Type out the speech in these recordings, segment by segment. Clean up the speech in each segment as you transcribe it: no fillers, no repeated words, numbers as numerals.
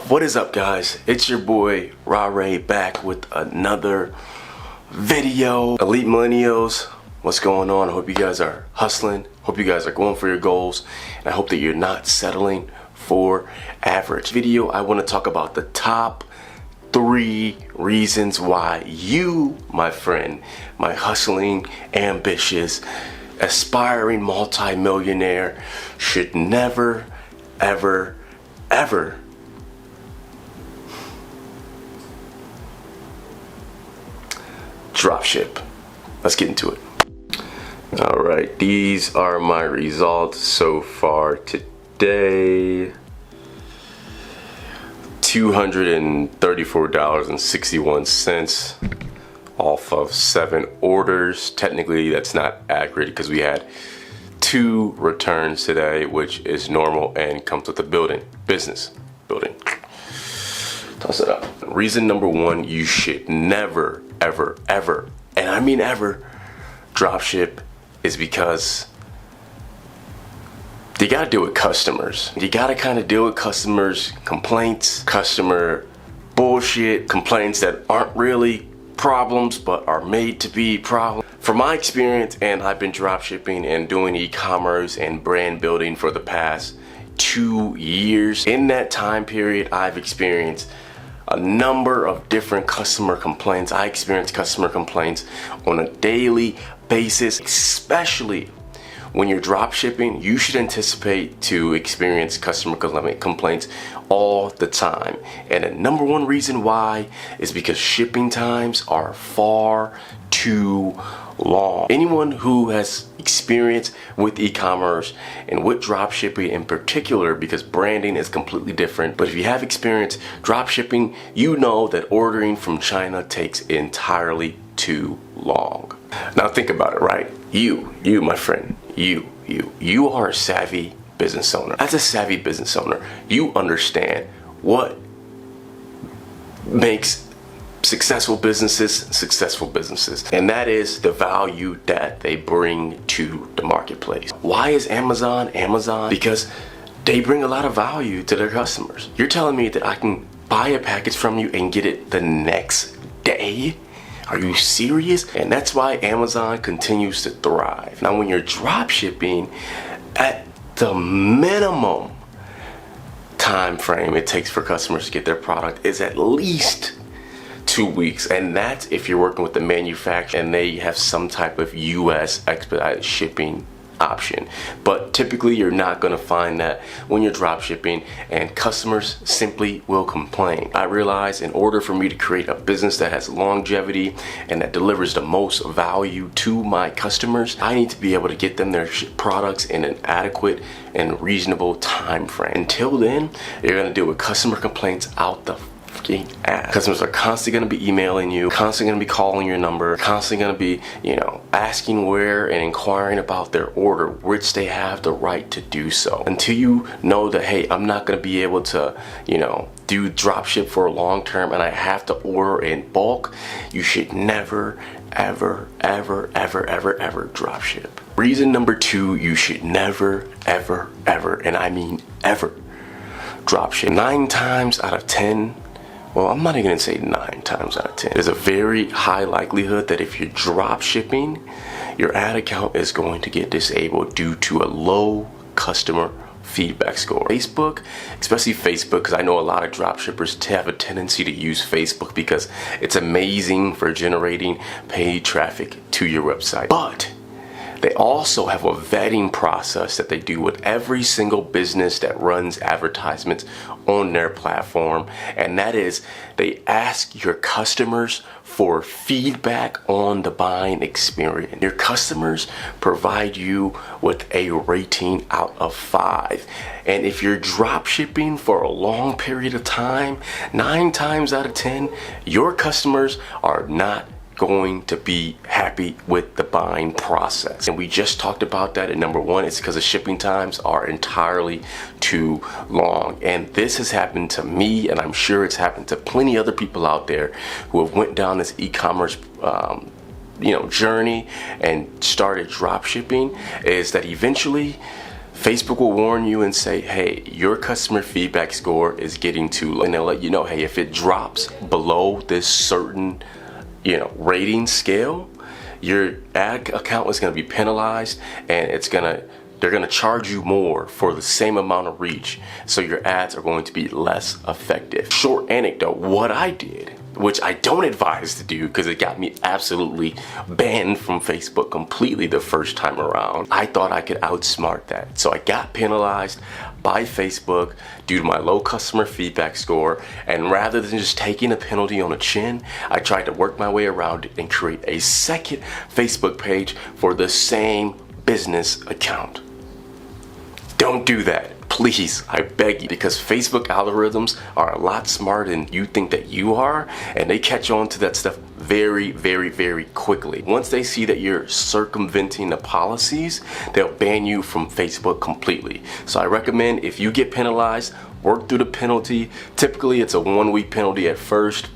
What is up, guys? It's your boy Ray back with another video. Elite Millennials, what's going on? I hope you guys are hustling. Hope you guys are going for your goals, and I hope that you're not settling for average. Video, I want to talk about the top 3 reasons why you, my friend, my hustling, ambitious, aspiring multi-millionaire, should never, ever dropship. Let's get into it. All right, these are my results so far today. $234.61 off of 7 orders. Technically, that's not accurate because we had 2 returns today, which is normal and comes with the business building. Toss it up. Reason number 1, you should never, ever, and I mean ever, dropship is because you gotta deal with customers. You gotta kind of deal with customers' complaints, customer bullshit, complaints that aren't really problems but are made to be problems. From my experience, and I've been dropshipping and doing e-commerce and brand building for the past 2 years. In that time period, I've experienced a number of different customer complaints. I experience customer complaints on a daily basis, especially when you're drop shipping. You should anticipate to experience customer complaints all the time. And the number 1 reason why is because shipping times are far too long. Anyone who has experience with e-commerce and with drop shipping in particular, because branding is completely different, but if you have experience drop shipping, you know that ordering from China takes entirely too long. Now think about it, right? You my friend, you are a savvy business owner. As a savvy business owner, you understand what makes successful businesses, and that is the value that they bring to the marketplace. Why is Amazon? Because they bring a lot of value to their customers. You're telling me that I can buy a package from you and get it the next day? Are you serious? And that's why Amazon continues to thrive. Now, when you're drop shipping, at the minimum time frame it takes for customers to get their product is at least 2 weeks, and that's if you're working with the manufacturer and they have some type of US expedited shipping option. But typically you're not going to find that when you're drop shipping, and customers simply will complain. I realize in order for me to create a business that has longevity and that delivers the most value to my customers, I need to be able to get them their products in an adequate and reasonable time frame. Until then, you're going to deal with customer complaints out the ass. Customers are constantly going to be emailing you, constantly going to be calling your number, constantly going to be, asking where and inquiring about their order, which they have the right to do so. Until you know that, hey, I'm not going to be able to, do drop ship for a long term and I have to order in bulk, you should never, ever drop ship. Reason number 2, you should never, ever, and I mean ever, drop ship. 9 times out of 10, well, I'm not even gonna say 9 times out of 10. There's a very high likelihood that if you're drop shipping, your ad account is going to get disabled due to a low customer feedback score. Facebook, especially Facebook, because I know a lot of drop shippers have a tendency to use Facebook because it's amazing for generating paid traffic to your website. But they also have a vetting process that they do with every single business that runs advertisements on their platform, and that is they ask your customers for feedback on the buying experience. Your customers provide you with a rating out of 5, and if you're drop shipping for a long period of time, 9 times out of 10 your customers are not going to be happy with the buying process. And we just talked about that. And number 1, it's because the shipping times are entirely too long. And this has happened to me, and I'm sure it's happened to plenty other people out there who have went down this e-commerce journey and started drop shipping, is that eventually Facebook will warn you and say, hey, your customer feedback score is getting too low. And they'll let you know, hey, if it drops below this certain, rating scale, your ad account is going to be penalized, and they're going to charge you more for the same amount of reach. So your ads are going to be less effective. Short anecdote, what I did, which I don't advise to do because it got me absolutely banned from Facebook completely the first time around. I thought I could outsmart that. So I got penalized by Facebook due to my low customer feedback score. And rather than just taking a penalty on the chin, I tried to work my way around it and create a second Facebook page for the same business account. Don't do that. Please, I beg you, because Facebook algorithms are a lot smarter than you think that you are, and they catch on to that stuff very, very, very quickly. Once they see that you're circumventing the policies, they'll ban you from Facebook completely. So I recommend, if you get penalized, work through the penalty. Typically, it's a 1-week penalty at first.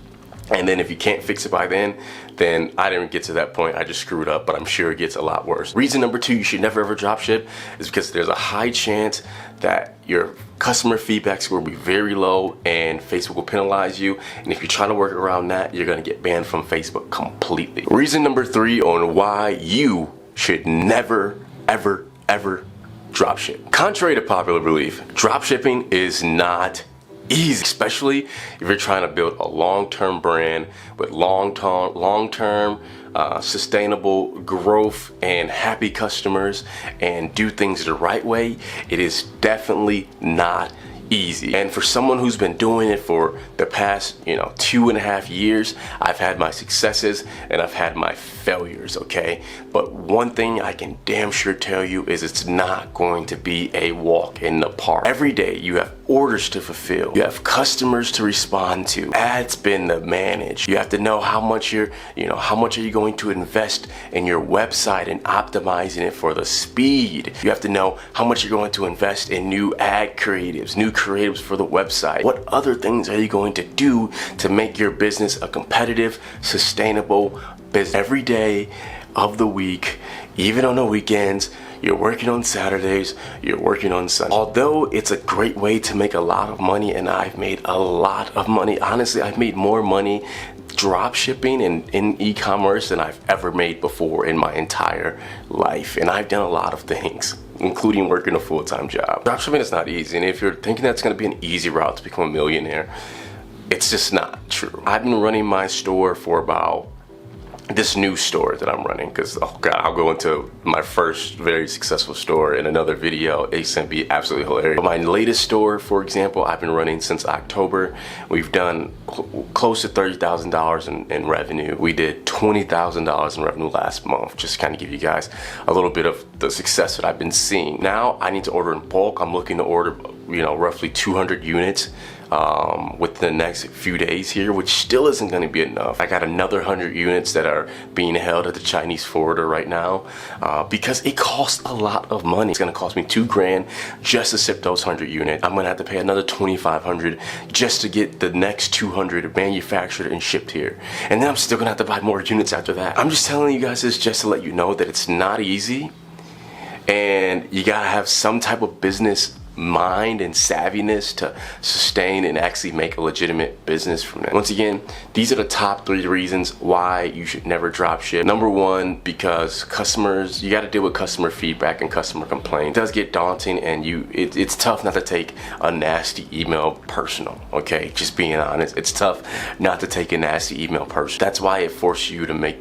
And then if you can't fix it by then I didn't get to that point. I just screwed up, but I'm sure it gets a lot worse. Reason number 2, you should never ever drop ship is because there's a high chance that your customer feedback score will be very low and Facebook will penalize you. And if you're trying to work around that, you're going to get banned from Facebook completely. Reason number 3 on why you should never, ever, ever drop ship. Contrary to popular belief, drop shipping is not easy, especially if you're trying to build a long-term brand with long-term sustainable growth and happy customers, and do things the right way. It is definitely not easy. And for someone who's been doing it for the past 2.5 years, I've had my successes and I've had my failures, okay? But one thing I can damn sure tell you is it's not going to be a walk in the park. Every day you have orders to fulfill, you have customers to respond to, ad spend to manage. You have to know how much how much are you going to invest in your website and optimizing it for the speed. You have to know how much you're going to invest in new ad creatives, new creatives for the website. What other things are you going to do to make your business a competitive, sustainable business? Every day of the week, even on the weekends, you're working on Saturdays, you're working on Sundays. Although it's a great way to make a lot of money, and I've made a lot of money. Honestly, I've made more money drop shipping and in e-commerce than I've ever made before in my entire life. And I've done a lot of things, including working a full-time job. Dropshipping is not easy, and if you're thinking that's going to be an easy route to become a millionaire, it's just not true. I've been running my store for about this new store that I'm running, because I'll go into my first very successful store in another video. It's gonna be absolutely hilarious. But my latest store, for example, I've been running since October. We've done close to $30,000 in revenue. We did $20,000 in revenue last month, just to kind of give you guys a little bit of the success that I've been seeing. Now I need to order in bulk. I'm looking to order roughly 200 units within the next few days here, which still isn't going to be enough. I got another 100 units that are being held at the Chinese forwarder right now because it costs a lot of money. It's going to cost me $2,000 just to ship those 100 units. I'm going to have to pay another $2,500 just to get the next 200 manufactured and shipped here. And then I'm still going to have to buy more units after that. I'm just telling you guys this just to let you know that it's not easy, and you got to have some type of business mind and savviness to sustain and actually make a legitimate business from it. Once again, these are the top 3 reasons why you should never drop ship. Number 1, because you got to deal with customer feedback and customer complaints. It does get daunting, and it's tough not to take a nasty email personal, okay? Just being honest, it's tough not to take a nasty email personal. That's why it forces you to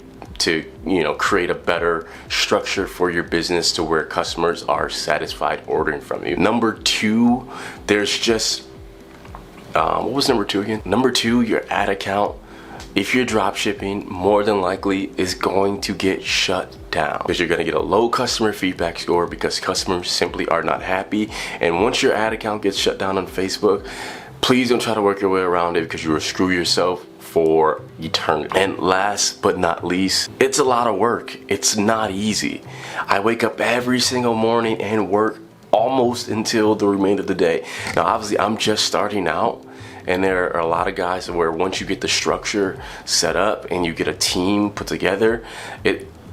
create a better structure for your business to where customers are satisfied ordering from you. Number 2, there's just what was number 2 again? Number 2, your ad account, if you're drop shipping, more than likely is going to get shut down, because you're going to get a low customer feedback score because customers simply are not happy. And once your ad account gets shut down on Facebook, please don't try to work your way around it, because you will screw yourself for eternity. And last but not least, it's a lot of work. It's not easy. I wake up every single morning and work almost until the remainder of the day. Now obviously I'm just starting out, and there are a lot of guys where once you get the structure set up and you get a team put together,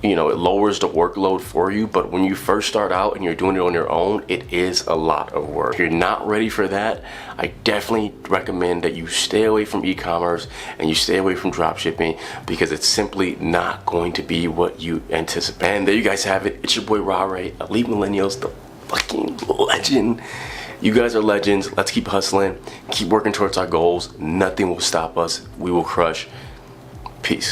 you know, it lowers the workload for you, but when you first start out and you're doing it on your own, it is a lot of work. If you're not ready for that, I definitely recommend that you stay away from e-commerce and you stay away from dropshipping, because it's simply not going to be what you anticipate. And there you guys have it. It's your boy Ray, Elite Millennials, the fucking legend. You guys are legends. Let's keep hustling, keep working towards our goals. Nothing will stop us. We will crush. Peace.